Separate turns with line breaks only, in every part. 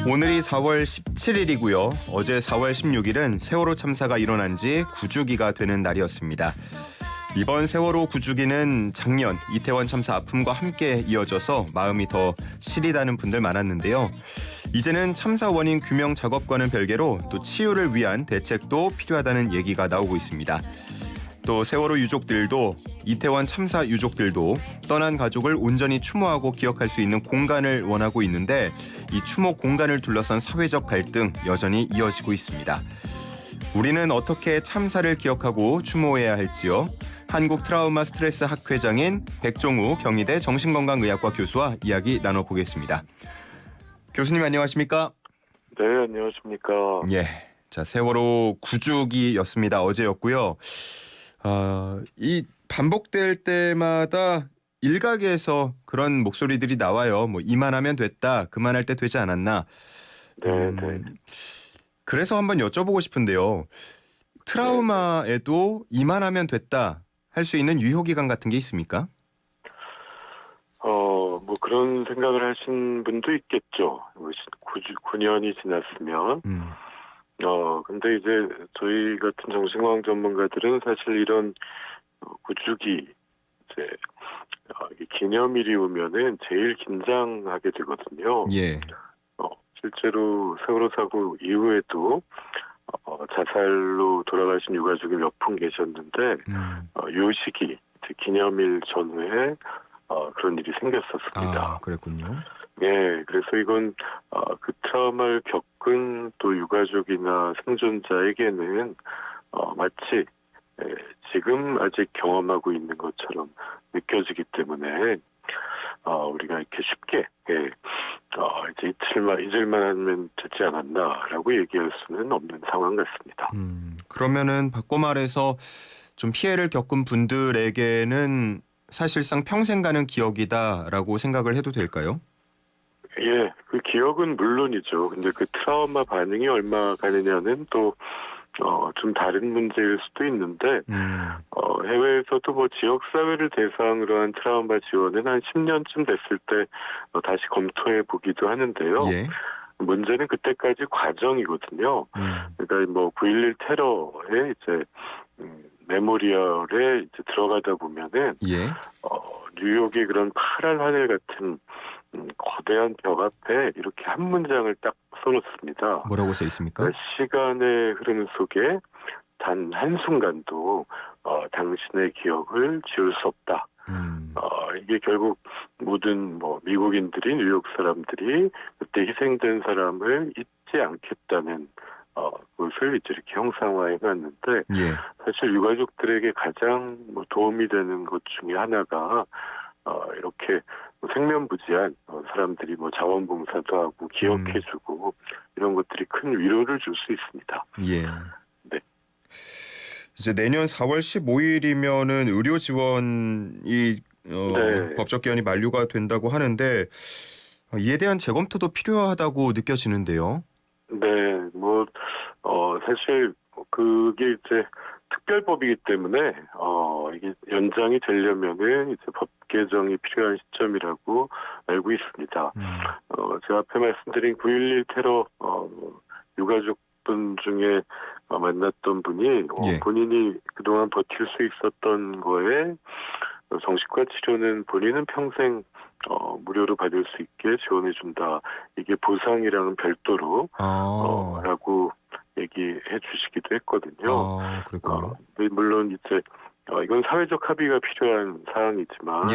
오늘이 4월 17일이고요. 어제 4월 16일은 세월호 참사가 일어난 지 9주기가 되는 날이었습니다. 이번 세월호 9주기는 작년 이태원 참사 아픔과 함께 이어져서 마음이 더 시리다는 분들 많았는데요. 이제는 참사 원인 규명 작업과는 별개로 또 치유를 위한 대책도 필요하다는 얘기가 나오고 있습니다. 또 세월호 유족들도 이태원 참사 유족들도 떠난 가족을 온전히 추모하고 기억할 수 있는 공간을 원하고 있는데 이 추모 공간을 둘러싼 사회적 갈등 여전히 이어지고 있습니다. 우리는 어떻게 참사를 기억하고 추모해야 할지요? 한국 트라우마 스트레스 학회장인 백종우 경희대 정신건강의학과 교수와 이야기 나눠보겠습니다. 교수님 안녕하십니까?
네, 안녕하십니까.
예, 자 세월호 9주기였습니다. 어제였고요. 이 반복될 때마다 일각에서 그런 목소리들이 나와요. 뭐 이만하면 됐다, 그만할 때 되지 않았나.
네.
그래서 한번 여쭤보고 싶은데요. 트라우마에도 이만하면 됐다 할 수 있는 유효기간 같은 게 있습니까?
뭐 그런 생각을 하신 분도 있겠죠. 9년이 지났으면. 근데 이제 저희 같은 정신과학 전문가들은 사실 이런 9주기 이제 기념일이 오면은 제일 긴장하게 되거든요.
예.
실제로 세월호 사고 이후에도 자살로 돌아가신 유가족이 몇 분 계셨는데 요 시기 기념일 전후에 그런 일이 생겼었습니다.
아, 그랬군요.
네, 그래서 이건 그 트라우마를 겪은 또 유가족이나 생존자에게는 마치 지금 아직 경험하고 있는 것처럼 느껴지기 때문에 우리가 이렇게 쉽게 이제 잊을만 하면 되지 않았나라고 얘기할 수는 없는 상황 같습니다.
그러면은 바꿔 말해서 좀 피해를 겪은 분들에게는 사실상 평생 가는 기억이다라고 생각을 해도 될까요?
예, 그 기억은 물론이죠. 근데 그 트라우마 반응이 얼마 가느냐는 또 좀 다른 문제일 수도 있는데 해외에서도 뭐 지역사회를 대상으로 한 트라우마 지원은 한 10년쯤 됐을 때 다시 검토해 보기도 하는데요.
예.
문제는 그때까지 과정이거든요. 그러니까 뭐 9.11 테러에 이제 메모리얼에 이제 들어가다 보면은
예.
뉴욕의 그런 파란 하늘 같은 거대한 벽 앞에 이렇게 한 문장을 딱 써놓습니다.
뭐라고 써 있습니까?
시간의 흐름 속에 단 한순간도 당신의 기억을 지울 수 없다. 이게 결국 모든 미국인들이 뉴욕 사람들이 그때 희생된 사람을 잊지 않겠다는 그것을 이제 이렇게 형상화해 놨는데
예.
사실 유가족들에게 가장 도움이 되는 것 중에 하나가 이렇게 생면부지한 사람들이 자원봉사도 하고 기억해주고 이런 것들이 큰 위로를 줄 수 있습니다.
예.
네.
이제 내년 4월 15일이면은 의료 지원이
네.
법적 기한이 만료가 된다고 하는데 이에 대한 재검토도 필요하다고 느껴지는데요.
네, 사실 그게 이제 특별법이기 때문에 이게 연장이 되려면은 이제 법 개정이 필요한 시점이라고 알고 있습니다. 제가 앞에 말씀드린 9.11 테러 유가족분 중에 만났던 분이
예.
본인이 그동안 버틸 수 있었던 거에 정신과 치료는 본인은 평생 무료로 받을 수 있게 지원해준다. 이게 보상이랑은 별도로 라고 얘기해 주시기도 했거든요.
그랬군요.
물론 이제 이건 사회적 합의가 필요한 사항이지만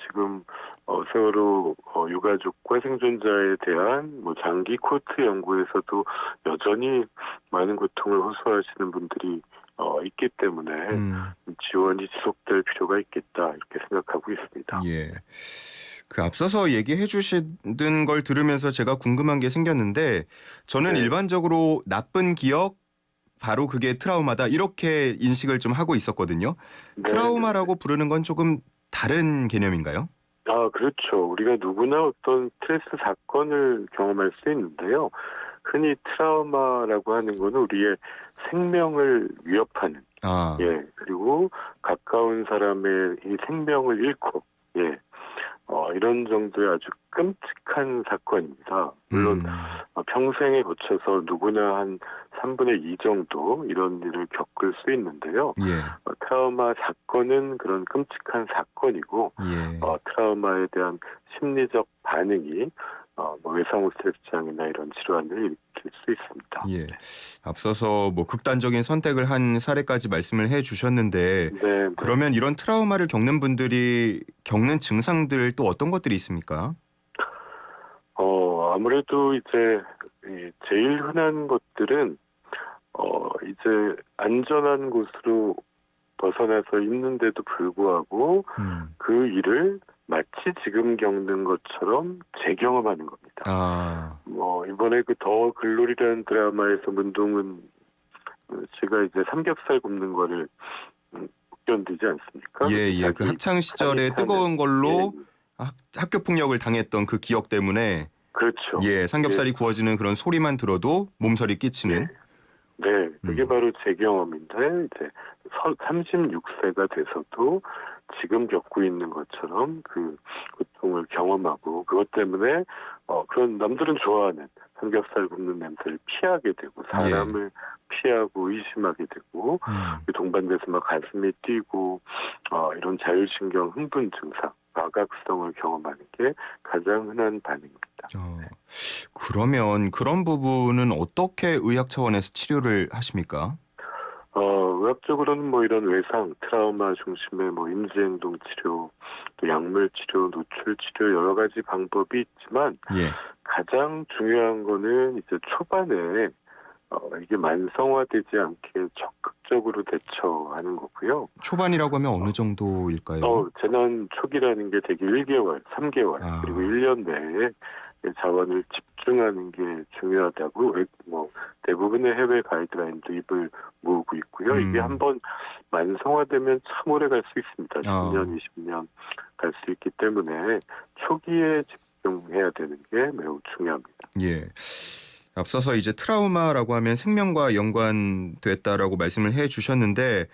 지금 세월호 유가족과 생존자에 대한 장기 코트 연구에서도 여전히 많은 고통을 호소하시는 분들이 있기 때문에 지원이 지속될 필요가 있겠다 이렇게 생각하고 있습니다.
예. 그 앞서서 얘기해 주시는 걸 들으면서 제가 궁금한 게 생겼는데 저는 일반적으로 나쁜 기억 바로 그게 트라우마다 이렇게 인식을 좀 하고 있었거든요. 트라우마라고 부르는 건 조금 다른 개념인가요?
그렇죠. 우리가 누구나 어떤 스트레스 사건을 경험할 수 있는데요. 흔히 트라우마라고 하는 거는 우리의 생명을 위협하는 그리고 가까운 사람의 이 생명을 잃고 이런 정도의 아주 끔찍한 사건입니다. 물론 평생에 거쳐서 누구나 한 3분의 2 정도 이런 일을 겪을 수 있는데요.
예.
트라우마 사건은 그런 끔찍한 사건이고
예.
트라우마에 대한 심리적 반응이 뭐 외상후 스트레스 장애나 이런 질환을 일으킬 수 있습니다.
예. 앞서서 뭐 극단적인 선택을 한 사례까지 말씀을 해 주셨는데
네.
그러면 이런 트라우마를 겪는 분들이 겪는 증상들 또 어떤 것들이 있습니까?
아무래도 이제 제일 흔한 것들은 이제 안전한 곳으로 벗어나서 있는데도 불구하고 그 일을 마치 지금 겪는 것처럼 재경험하는 겁니다.
아.
이번에 그 더 글로리라는 드라마에서 문동은 씨가 이제 삼겹살 굽는 거를 못 견디지 않습니까?
예. 그 학창 시절에 뜨거운 걸로 학교 폭력을 당했던 그 기억 때문에
그렇죠.
예, 삼겹살이 구워지는 그런 소리만 들어도 몸서리 끼치는.
네, 그게 바로 제 경험인데 이제 36세가 돼서도 지금 겪고 있는 것처럼 그 고통을 경험하고 그것 때문에 그런 남들은 좋아하는 삼겹살 굽는 냄새를 피하게 되고 사람을 피하고 의심하게 되고 동반돼서 막 가슴이 뛰고 이런 자율신경 흥분 증상, 마각성을 경험하는 게 가장 흔한 반응입니다.
그러면 그런 부분은 어떻게 의학 차원에서 치료를 하십니까?
의학적으로는 뭐 이런 외상, 트라우마 중심의 뭐 임시행동 치료, 또 약물 치료, 노출 치료 여러 가지 방법이 있지만 가장 중요한 거는 이제 초반에 이게 만성화되지 않게 적극적으로 대처하는 거고요.
초반이라고 하면 어느 정도일까요?
재난 초기라는 게 대개 1개월, 3개월 그리고 1년 내에 자원을 집중하는 게 중요하다고 뭐 대부분의 해외 가이드라인도 입을 모으고 있고요. 이게 한번 만성화되면 참 오래 갈 수 있습니다. 10년, 20년 갈 수 있기 때문에 초기에 집중해야 되는 게 매우 중요합니다.
예. 앞서서 이제 트라우마라고 하면 생명과 연관됐다라고 말씀을 해 주셨는데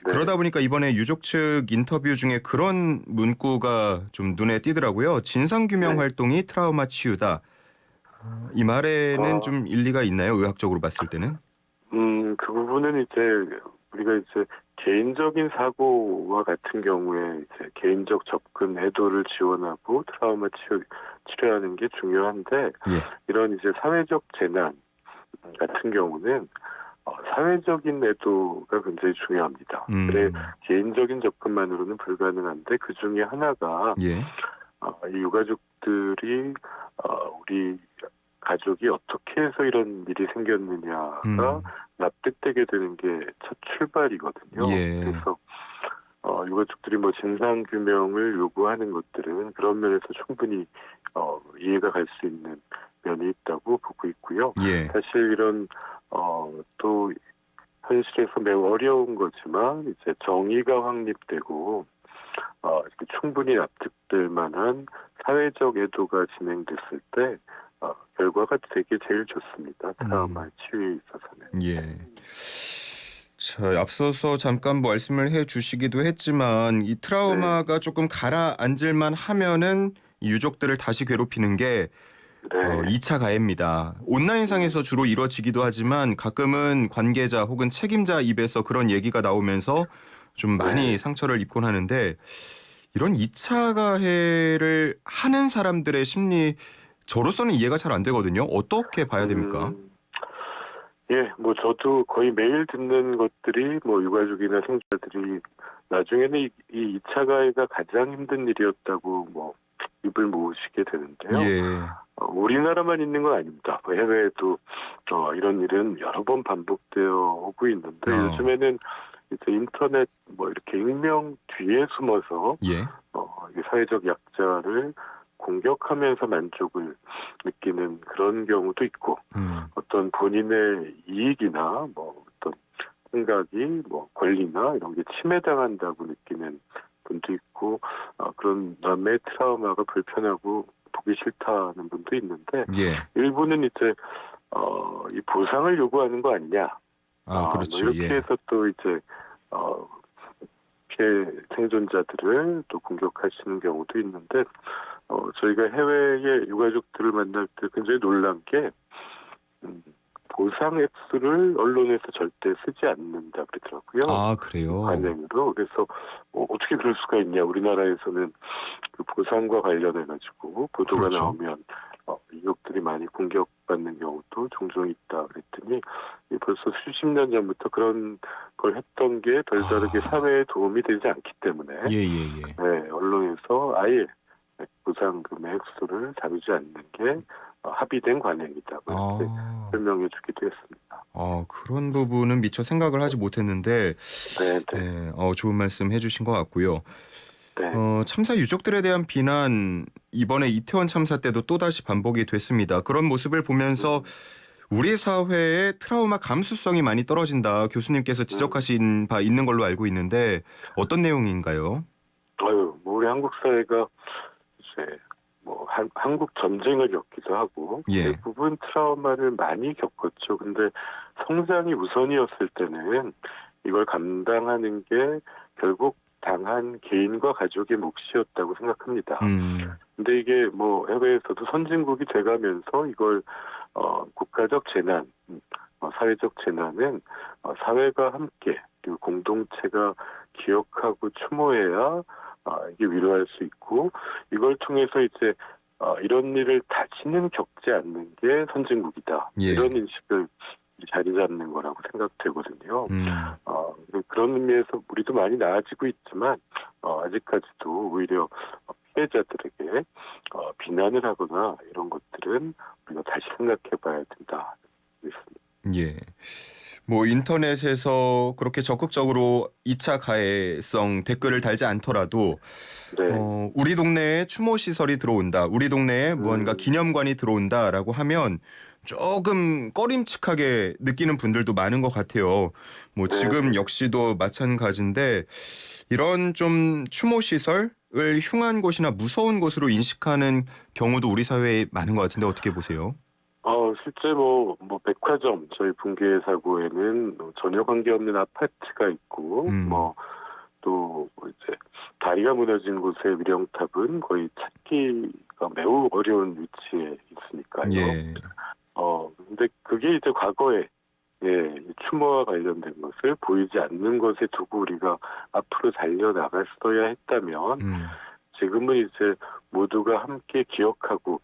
그러다 보니까 이번에 유족 측 인터뷰 중에 그런 문구가 좀 눈에 띄더라고요. 진상규명 활동이 트라우마 치유다. 이 말에는 좀 일리가 있나요? 의학적으로 봤을 때는?
그 부분은 이제 우리가 이제 개인적인 사고와 같은 경우에 이제 개인적 접근 애도를 지원하고 트라우마 치료하는 게 중요한데 이런 이제 사회적 재난 같은 경우는 사회적인 애도가 굉장히 중요합니다. 그래 개인적인 접근만으로는 불가능한데 그 중에 하나가 이 유가족들이 우리 가족이 어떻게 해서 이런 일이 생겼느냐가 납득되게 되는 게 첫 출발이거든요. 그래서 유가족들이 뭐 진상 규명을 요구하는 것들은 그런 면에서 충분히 이해가 갈 수 있는 면이 있다고 보고 있고요. 사실 이런 또 현실에서 매우 어려운 거지만 이제 정의가 확립되고 충분히 납득될 만한 사회적 애도가 진행됐을 때 결과가 되게 제일 좋습니다. 트라우마 치유에 있어서는.
자, 앞서서 잠깐 말씀을 해주시기도 했지만 이 트라우마가 조금 가라앉을만 하면은 유족들을 다시 괴롭히는 게 2차 가해입니다. 온라인상에서 주로 이루어지기도 하지만 가끔은 관계자 혹은 책임자 입에서 그런 얘기가 나오면서 좀 많이 상처를 입곤 하는데 이런 2차 가해를 하는 사람들의 심리 저로서는 이해가 잘 안 되거든요. 어떻게 봐야 됩니까?
뭐 저도 거의 매일 듣는 것들이 뭐 유가족이나 생존자들이 나중에는 이 2차 가해가 가장 힘든 일이었다고 뭐 입을 모으시게 되는데요. 우리나라만 있는 건 아닙니다. 해외에도 이런 일은 여러 번 반복되어 오고 있는데 요즘에는 이제 인터넷 뭐 이렇게 익명 뒤에 숨어서 사회적 약자를 공격하면서 만족을 느끼는 그런 경우도 있고 어떤 본인의 이익이나 뭐 어떤 생각이 뭐 권리나 이런 게 침해당한다고 느끼는 분도 있고 그런 남의 트라우마가 불편하고 보기 싫다는 분도 있는데 일부는 이제 이 보상을 요구하는 거 아니냐
그렇죠.
뭐 이렇게 해서 또 이제 피해 생존자들을 또 공격하시는 경우도 있는데 저희가 해외의 유가족들을 만날 때 굉장히 놀란 게 보상 액수를 언론에서 절대 쓰지 않는다 그러더라고요.
아, 그래요?
관행으로. 그래서 어떻게 그럴 수가 있냐. 우리나라에서는 그 보상과 관련해가지고 보도가
그렇죠.
나오면 유족들이 많이 공격받는 경우도 종종 있다 그랬더니 벌써 수십 년 전부터 그런 걸 했던 게 별다르게 사회에 도움이 되지 않기 때문에
예.
네, 언론에서 아예 보상금의 액수를 다루지 않는 게 합의된 관행이다. 그렇게 설명해 주기도 했습니다.
그런 부분은 미처 생각을 하지 못했는데
네.
좋은 말씀 해주신 것 같고요.
네.
참사 유족들에 대한 비난 이번에 이태원 참사 때도 또다시 반복이 됐습니다. 그런 모습을 보면서 우리 사회의 트라우마 감수성이 많이 떨어진다. 교수님께서 지적하신 바 있는 걸로 알고 있는데 어떤 내용인가요?
우리 한국 사회가 이제 한국 전쟁을 겪기도 하고
예.
대부분 트라우마를 많이 겪었죠. 근데 성장이 우선이었을 때는 이걸 감당하는 게 결국 당한 개인과 가족의 몫이었다고 생각합니다. 근데 이게 해외에서도 선진국이 돼가면서 이걸 국가적 재난, 사회적 재난은 사회가 함께 그리고 공동체가 기억하고 추모해야 이게 위로할 수 있고 이걸 통해서 이제 이런 일을 다시는 겪지 않는 게 선진국이다.
예.
이런 인식을 자리 잡는 거라고 생각되거든요. 그런 의미에서 우리도 많이 나아지고 있지만 아직까지도 오히려 피해자들에게 비난을 하거나 이런 것들은 우리가 다시 생각해봐야 된다.
예. 인터넷에서 그렇게 적극적으로 2차 가해성 댓글을 달지 않더라도
네.
우리 동네에 추모 시설이 들어온다. 우리 동네에 무언가 기념관이 들어온다라고 하면 조금 꺼림칙하게 느끼는 분들도 많은 것 같아요. 지금 역시도 마찬가지인데 이런 좀 추모 시설을 흉한 곳이나 무서운 곳으로 인식하는 경우도 우리 사회에 많은 것 같은데 어떻게 보세요?
실제 백화점 저희 붕괴 사고에는 전혀 관계없는 아파트가 있고 또 이제 다리가 무너진 곳의 위령탑은 거의 찾기가 매우 어려운 위치에 있으니까요.
예.
근데 그게 이제 과거에 추모와 관련된 것을 보이지 않는 것에 두고 우리가 앞으로 달려나갔어야 했다면 지금은 이제 모두가 함께 기억하고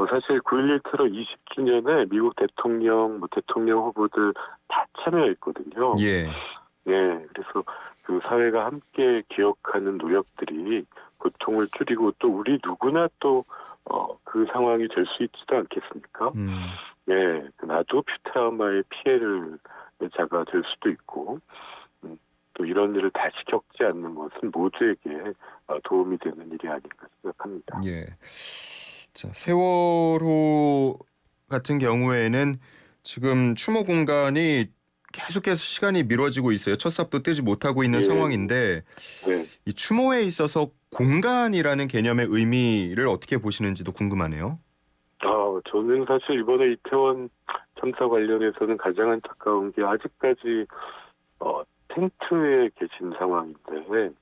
사실 9.11 테러 20주년에 미국 대통령, 대통령 후보들 다 참여했거든요.
예.
그래서 그 사회가 함께 기억하는 노력들이 고통을 줄이고 또 우리 누구나 또 그 상황이 될 수 있지도 않겠습니까? 나도 트라우마의 피해를 자가 될 수도 있고 또 이런 일을 다시 겪지 않는 것은 모두에게 도움이 되는 일이 아닌가 생각합니다.
예. 자, 세월호 같은 경우에는 지금 추모 공간이 계속해서 시간이 미뤄지고 있어요. 첫 삽도 뜨지 못하고 있는 상황인데 이 추모에 있어서 공간이라는 개념의 의미를 어떻게 보시는지도 궁금하네요.
저는 사실 이번에 이태원 참사 관련해서는 가장 안타까운 게 아직까지 텐트에 계신 상황인데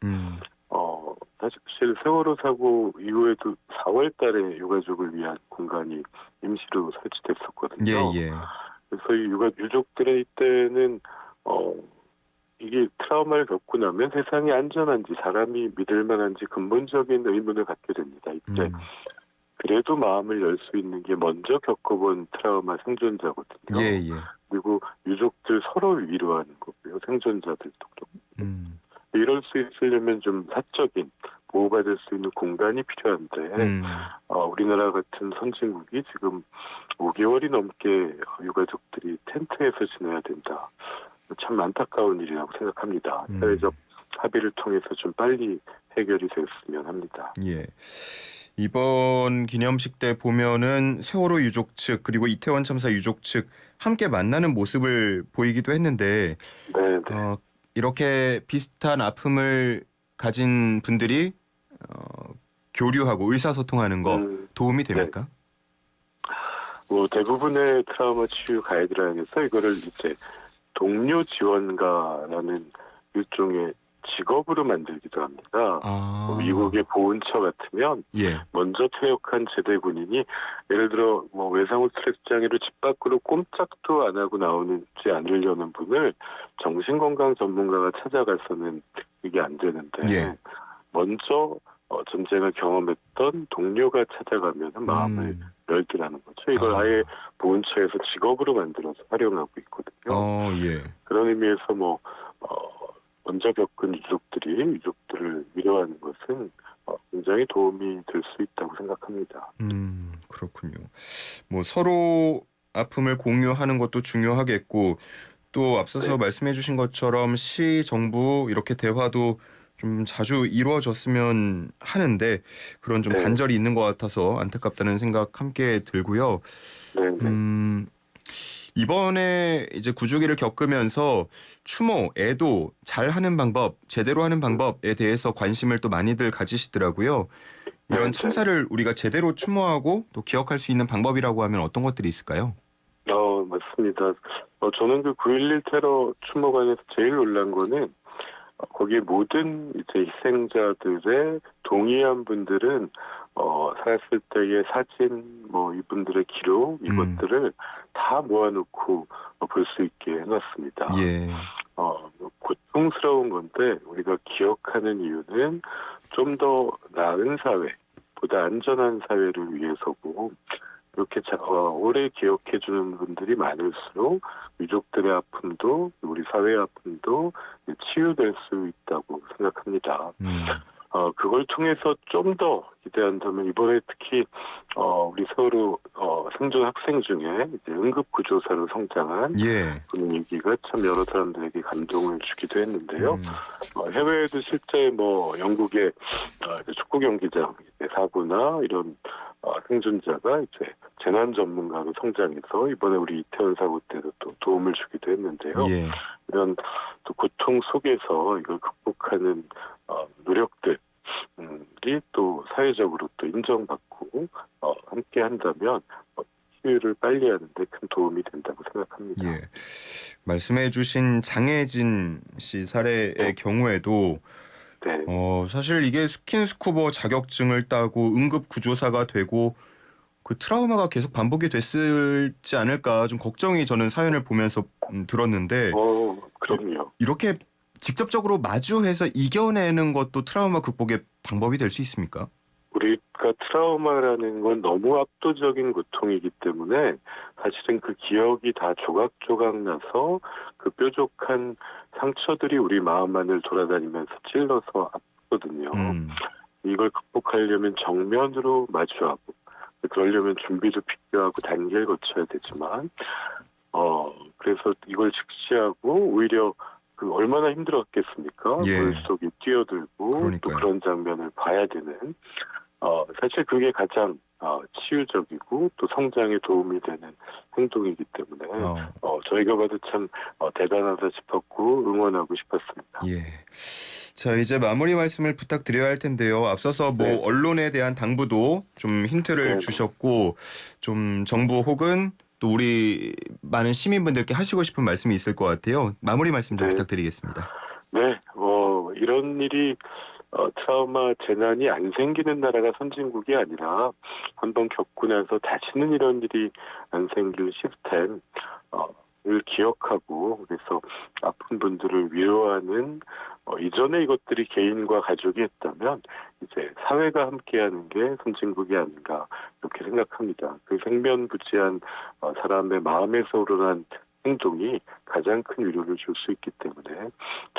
사실 세월호 사고 이후에도 4월 달에 유가족을 위한 공간이 임시로 설치됐었거든요.
예.
그래서 이 유족들의 이때는 이게 트라우마를 겪고 나면 세상이 안전한지 사람이 믿을 만한지 근본적인 의문을 갖게 됩니다. 이때 그래도 마음을 열 수 있는 게 먼저 겪어본 트라우마 생존자거든요.
예.
그리고 유족들 서로를 위로하는 거고요. 생존자들도 그렇고. 이럴 수 있으려면 좀 사적인 보호받을 수 있는 공간이 필요한데 우리나라 같은 선진국이 지금 5개월이 넘게 유가족들이 텐트에서 지내야 된다. 참 안타까운 일이라고 생각합니다. 사회적 합의를 통해서 좀 빨리 해결이 됐으면 합니다.
예. 이번 기념식 때 보면은 세월호 유족 측 그리고 이태원 참사 유족 측 함께 만나는 모습을 보이기도 했는데 이렇게 비슷한 아픔을 가진 분들이 교류하고 의사소통하는 거 도움이 됩니까?
대부분의 트라우마 치유 가이드라인에서 이거를 이제 동료 지원가라는 일종의 직업으로 만들기도 합니다. 미국의 보훈처 같으면
예.
먼저 퇴역한 제대 군인이 예를 들어 뭐 외상후 스트레스 장애로 집 밖으로 꼼짝도 안 하고 나오지 않으려는 분을 정신건강 전문가가 찾아가서는 이게 안 되는데
예.
먼저 전쟁을 경험했던 동료가 찾아가면 마음을 열더라는 거죠. 이걸 아예 보훈처에서 직업으로 만들어서 활용하고 있거든요.
예.
그런 의미에서 먼저 겪은 유족들을 위로하는 것은 굉장히 도움이 될 수 있다고 생각합니다.
그렇군요. 뭐 서로 아픔을 공유하는 것도 중요하겠고 또 앞서서 말씀해 주신 것처럼 시, 정부 이렇게 대화도 좀 자주 이루어졌으면 하는데 그런 좀 단절이 있는 것 같아서 안타깝다는 생각 함께 들고요. 이번에 이제 구주기를 겪으면서 추모, 애도 잘하는 방법, 제대로 하는 방법에 대해서 관심을 또 많이들 가지시더라고요. 이런 참사를 우리가 제대로 추모하고 또 기억할 수 있는 방법이라고 하면 어떤 것들이 있을까요?
맞습니다. 저는 그 9.11 테러 추모관에서 제일 놀란 거는 거기에 모든 이제 희생자들의 동의한 분들은 살았을 때의 사진, 이분들의 기록 이것들을 다 모아놓고 볼 수 있게 해놨습니다.
예.
고통스러운 건데 우리가 기억하는 이유는 좀 더 나은 사회, 보다 안전한 사회를 위해서고 이렇게 오래 기억해주는 분들이 많을수록 유족들의 아픔도 우리 사회의 아픔도 치유될 수 있다고 생각합니다. 그걸 통해서 좀 더 기대한다면 이번에 특히 우리 세월호 생존 학생 중에 이제 응급구조사로 성장한 분위기가 참 여러 사람들에게 감동을 주기도 했는데요. 해외에도 실제 영국의 축구 경기장 사고나 이런 생존자가 이제 재난 전문가로 성장해서 이번에 우리 이태원 사고 때도 또 도움을 주기도 했는데요. 이런 또 고통 속에서 이걸 극복하는 노력들이 또 사회적으로 또 인정받고 함께 한다면 치유를 빨리 하는 데 큰 도움이 된다고 생각합니다.
예. 말씀해 주신 장혜진 씨 사례의 경우에도 사실 이게 스킨스쿠버 자격증을 따고 응급구조사가 되고 그 트라우마가 계속 반복이 됐을지 않을까 좀 걱정이 저는 사연을 보면서 들었는데
그럼요.
이렇게 직접적으로 마주해서 이겨내는 것도 트라우마 극복의 방법이 될 수 있습니까?
우리가 트라우마라는 건 너무 압도적인 고통이기 때문에 사실은 그 기억이 다 조각조각 나서 그 뾰족한 상처들이 우리 마음 안을 돌아다니면서 찔러서 아프거든요. 이걸 극복하려면 정면으로 마주하고 그러려면 준비도 필요하고 단계를 거쳐야 되지만 그래서 이걸 직시하고 오히려 그 얼마나 힘들었겠습니까? 물속에 뛰어들고 또 그런 장면을 봐야 되는 사실 그게 가장 치유적이고 또 성장에 도움이 되는 행동이기 때문에 저희가 봐도 참 대단하다 싶었고 응원하고 싶었습니다.
자 이제 마무리 말씀을 부탁드려야 할 텐데요. 앞서서 언론에 대한 당부도 좀 힌트를 주셨고 좀 정부 혹은 또 우리 많은 시민분들께 하시고 싶은 말씀이 있을 것 같아요. 마무리 말씀 좀 부탁드리겠습니다.
이런 일이 트라우마 재난이 안 생기는 나라가 선진국이 아니라 한번 겪고 나서 다시는 이런 일이 안 생길 시스템을 기억하고 그래서 아픈 분들을 위로하는 이전에 이것들이 개인과 가족이 했다면 이제 사회가 함께하는 게 선진국이 아닌가 이렇게 생각합니다. 그 생면부지한 사람의 마음에서 우러난 행동이 가장 큰 위로를 줄 수 있기 때문에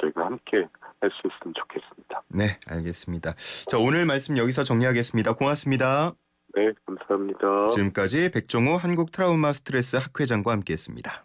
저희가 함께 할 수 있으면 좋겠습니다.
네, 알겠습니다. 자, 오늘 말씀 여기서 정리하겠습니다. 고맙습니다.
네, 감사합니다.
지금까지 백종우 한국트라우마 스트레스 학회장과 함께했습니다.